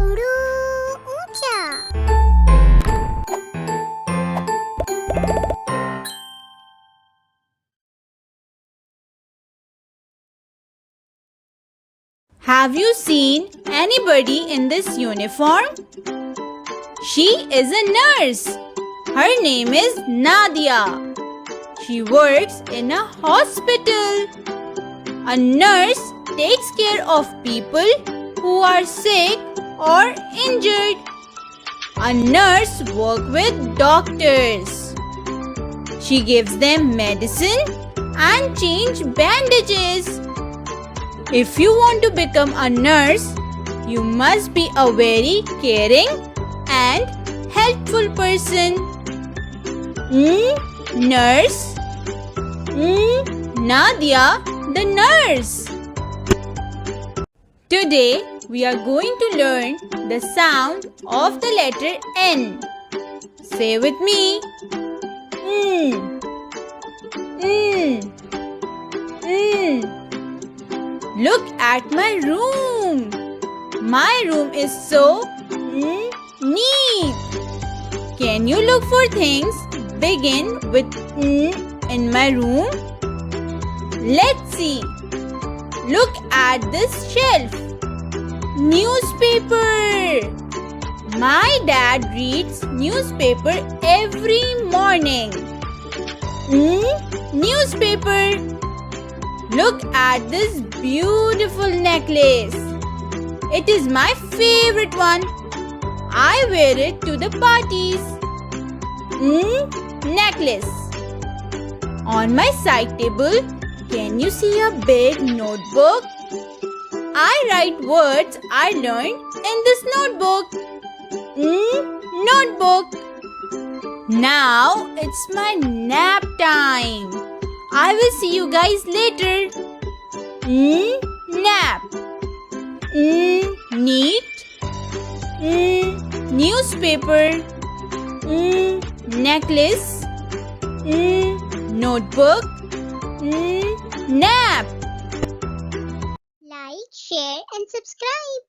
उड़ू ऊंचा। Have you seen anybody in this uniform? She is a nurse. Her name is Nadia. She works in a hospital. A nurse takes care of people who are sick or injured. A nurse works with doctors. She gives them medicine and change bandages. If you want to become a nurse, you must be a very caring and helpful person. Nurse. Nadia, the nurse. Today, we are going to learn the sound of the letter N. Say with me. Look at my room. My room is so neat. Can you look for things begin with in my room? Let's see. Look at this shelf. Newspaper. My dad reads newspaper every morning. Newspaper. Look at this beautiful necklace. It is my favorite one. I wear it to the parties. Necklace. On my side table, can you see a big notebook? I write words I learned in this notebook. Notebook. Now it's my nap time. I will see you guys later. Nap. Neat. Newspaper. Necklace. Notebook. Nap. Like, share and subscribe.